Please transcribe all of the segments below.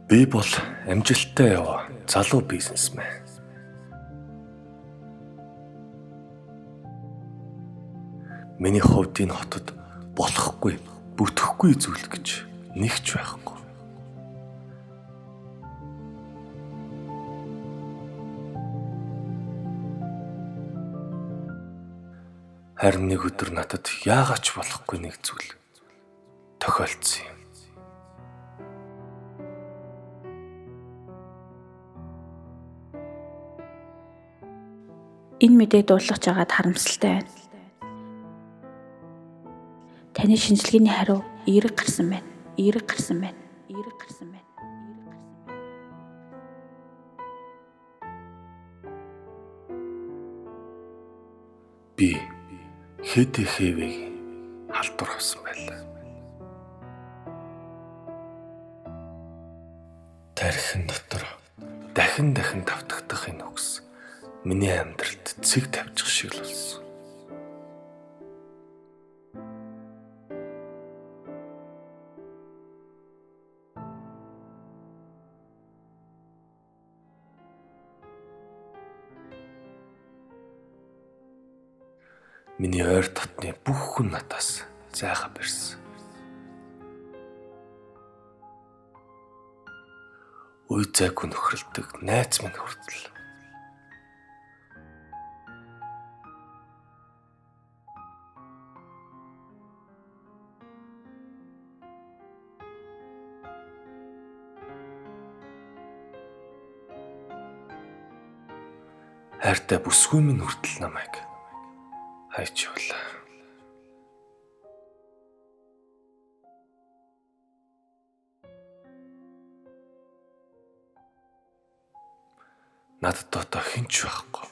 Би бол амжилттай залуу бизнесмен. Миний хувьд энэ хотод болохгүй, бүтэхгүй зүйл гэж нэг ч байхгүй. Харин нэг өдөр надад яагаад ч болохгүй нэг зүйл тохиолдсон юм. Энэ мэдээ дуулгаж байгаад харамсалтай байна. Таны шинжилгээний хариу эерэг гарсан байна. Би хэд хэвэгийн халдвар авсан байлаа. Тархин дотор дахин давтагдах энэ үгс миний амьдралд цэг тавьчих шиг л болсон. Миний ойр дотны бүх хүн надаас зайгаа барьсан. Үе зайг нөхрөлдөг найз минь хүртэл. Хайртай бүсгүй минь хүртэл намайг хайж явлаа. Надад одоо хэн ч байхгүй.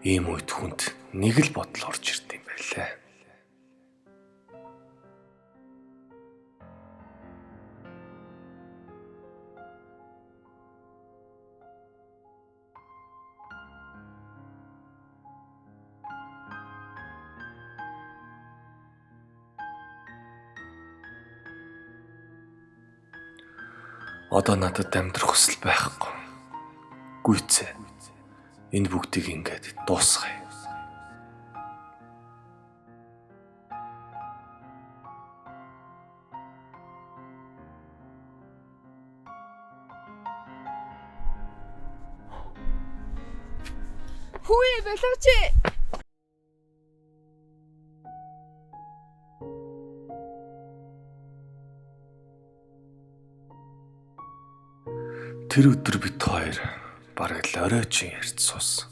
Ийм үед хүнд нэг л бодол орж ирд юм байлаа. Одоо надад амьдрах хүсэл байхгүй. Гүйцээ. Энэ бүгдийг ингээд дуусгая. Хөөе боловч. Тэр өдөр бид хоёр бараг л оройчин ярьж суусан.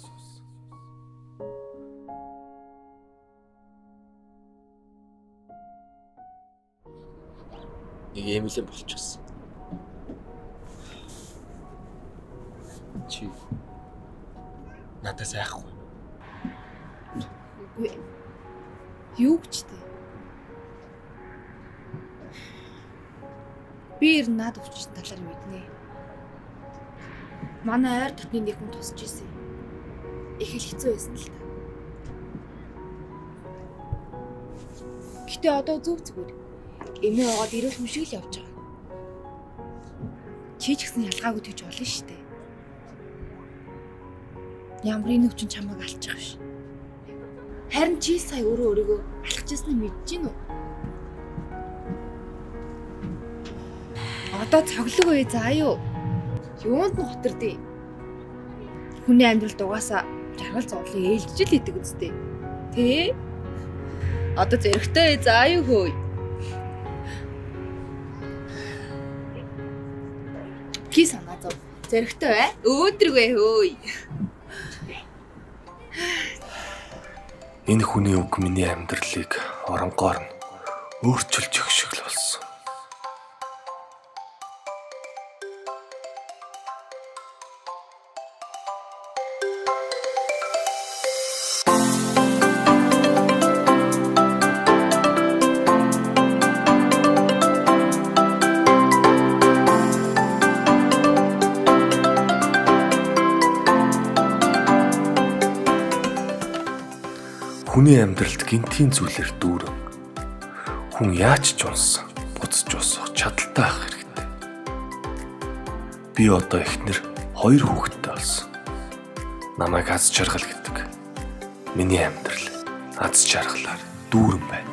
Нэг эмэлэн болчихсон. Чи надаас айхгүй. Үгүй. Юу гэж тээ? Би над өвчин талаар мэднэ. Манай ойр дотны нэг хүн тусч ирсэн. Их л хэцүү байсан л та. Гэтэ одоо зүгээр. Эмээ аваад ирэх юм шиг л явж байгаа. Чи ч гэсэн ялгаагүй тэгж болно шүү дээ. Ямар нэг өвчин чамайг алчих биш. Харин чи сая өөрийгөө алхажсаныг мэдэж гин үү? Одоо цоглог үе заа юу? Юунд нь хотэрдээ? Хүний амьдралд угаасаа жаргал зовлон ээлжиж л идэг үстэй. Тэ? Одоо зэрэгтэй заа юу хөөе? Ки санаа зов. Зэрэгтэй бай. Өөдрөгөө хөөе. Энэ хүний үг миний амьдралыг оронгоор нь өөрчилж өгөх шиг л болсон. Хүний амьдралд гинтийн зүйлээр дүүрэн хүн яаж ч унсан буцаж босох чадaltaй ах хэрэгтэй. Би одоо эхнэр 2 хүүхэдтэй болсон. Намайг аз жаргал гэдэг. Миний амьдрал аз жаргалаар дүүрэн байна.